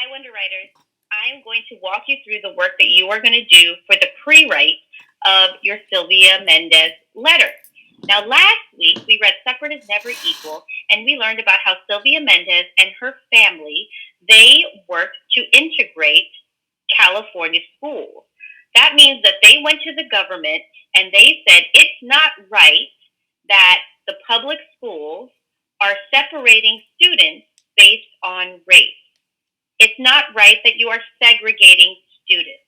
Hi, Wonder Writers. I am going to walk you through the work that you are going to do for the pre-write of your Sylvia Mendez letter. Now, last week we read Separate is Never Equal, and we learned about how Sylvia Mendez and her family, they worked to integrate California schools. That means that they went to the government and they said it's not right that the public schools are separating students based on race. It's not right that you are segregating students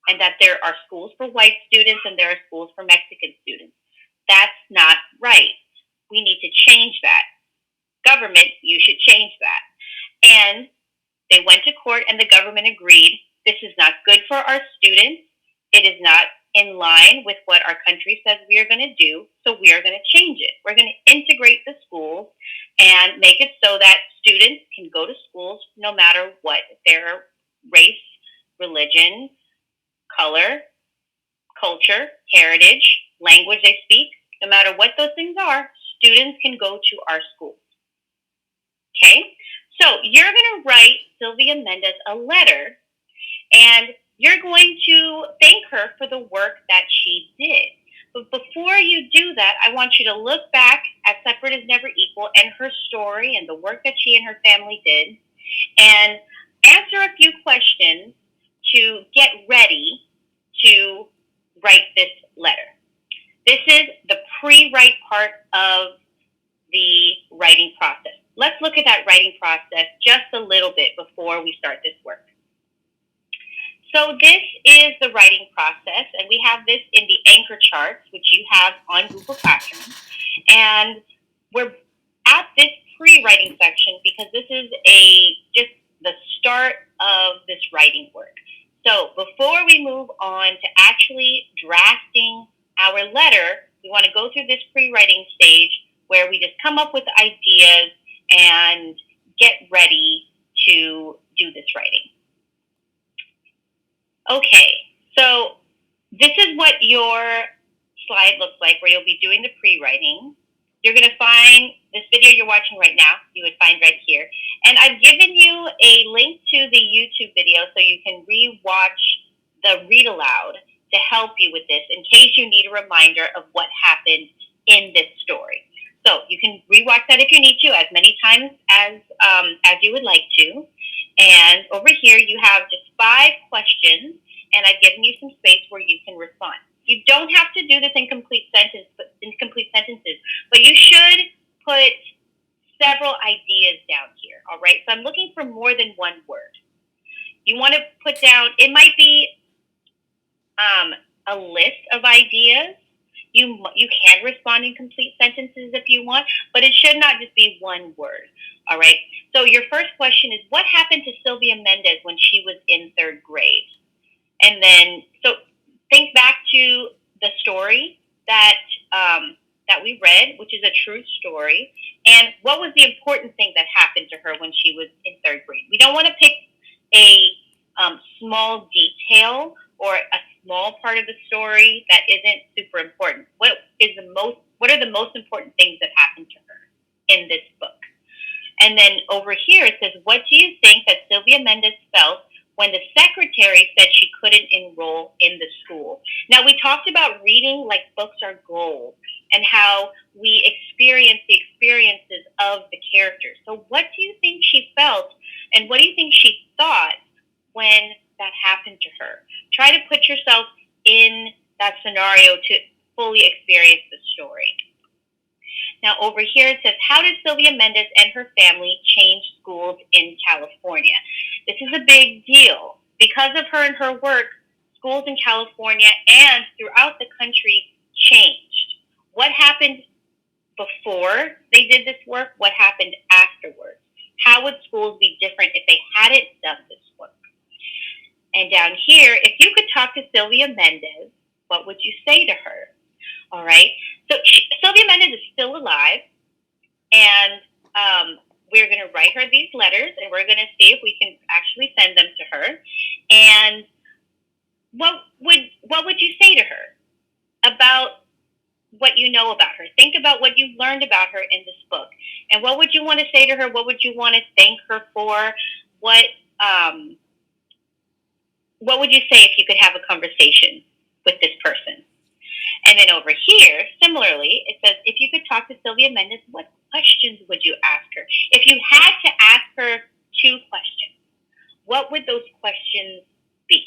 and that there are schools for white students and there are schools for Mexican students. That's not right. We need to change that. Government, you should change that. And they went to court and the government agreed this is not good for our students. It is not in line with what our country says we are going to do, so we are going to change it. We're going to integrate the schools and make it so that students can go to schools no matter what their race, religion, color, culture, heritage, language they speak. No matter what those things are, students can go to our schools. Okay? So you're going to write Sylvia Mendez a letter, and you're going to thank her for the work that she did. But before you do that, I want you to look back at Separate is Never Equal and her story and the work that she and her family did, and answer a few questions to get ready to write this letter. This is the pre-write part of the writing process. Let's look at that writing process just a little bit before we start this work. So this is the writing process, and we have this in the anchor charts, which you have on Google Classroom. And we're at this pre-writing section because this is just the start of this writing work. So before we move on to actually drafting our letter, we want to go through this pre-writing stage where we just come up with ideas and get ready to do this writing. Okay, so this is what your slide looks like where you'll be doing the pre-writing. You're going to find this video you're watching right now, you would find right here. And I've given you a link to the YouTube video so you can re-watch the read aloud to help you with this in case you need a reminder of what happened in this story. So you can re-watch that if you need to, as many times as you would like to. And over here you have just 5 questions, and I've given you some space where you can respond. You don't have to do this in complete sentences, but you should put several ideas down here, all right? So I'm looking for more than one word. You want to put down, it might be a list of ideas. You can respond in complete sentences if you want, but it should not just be one word, all right? So your first question is, what happened to Sylvia Mendez when she was in 3rd grade? And then, so think back to the story that we read, which is a true story, and what was the important thing that happened to her when she was in 3rd grade? We don't want to pick a small detail or a small part of the story that isn't super important. What are the most important things that happened to her in this book? And then over here it says, what do you think that Sylvia Mendez felt when the secretary said she couldn't enroll in the school? Now, we talked about reading like books are gold and how we experience the experiences of the characters. So what do you think she felt and what do you think she thought when that happened to her? Try to put yourself in that scenario to fully experience the story. Now over here it says, how did Sylvia Mendez and her family change schools in California? This is a big deal. Because of her and her work, schools in California and throughout the country changed. What happened before they did this work? What happened afterwards? How would schools be different if they hadn't done this work? And down here, if you could talk to Sylvia Mendez, what would you say to her? All right. So Sylvia Mendez is still alive, and we're going to write her these letters, and we're going to see if we can actually send them to her. And what would you say to her about what you know about her? Think about what you've learned about her in this book, and what would you want to say to her? What would you want to thank her for? What what would you say if you could have a conversation with this person? And then over here, similarly, it says, if you could talk to Sylvia Mendez, what questions would you ask her? If you had to ask her 2 questions, what would those questions be?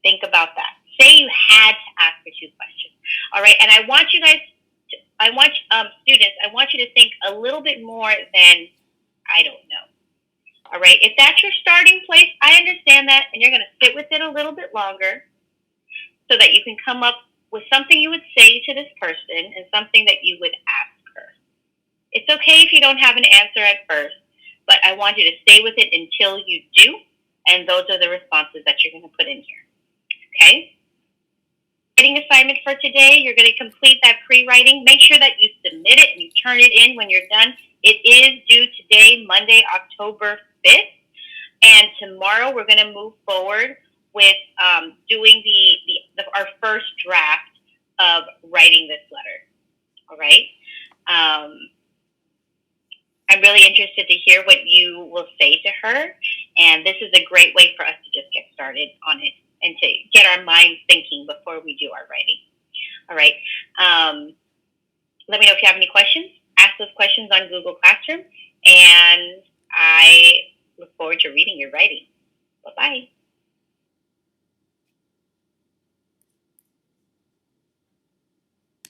Think about that. Say you had to ask her 2 questions. All right, and I want you guys, students, I want you to think a little bit more than, I don't know. All right, if that's your starting place, I understand that, and you're going to sit with it a little bit longer so that you can come up with something you would say to this person and something that you would ask her. It's okay if you don't have an answer at first, but I want you to stay with it until you do, and those are the responses that you're going to put in here. Okay? Writing assignment for today, you're going to complete that pre-writing. Make sure that you submit it and you turn it in when you're done. It is due today, Monday, October 5th. And tomorrow we're going to move forward with doing our first draft of writing this letter. All right? I'm really interested to hear what you will say to her. And this is a great way for us to just get started on it and to get our minds thinking before we do our writing. All right. Let me know if you have any questions. Ask those questions on Google Classroom. And I look forward to reading your writing. Bye-bye.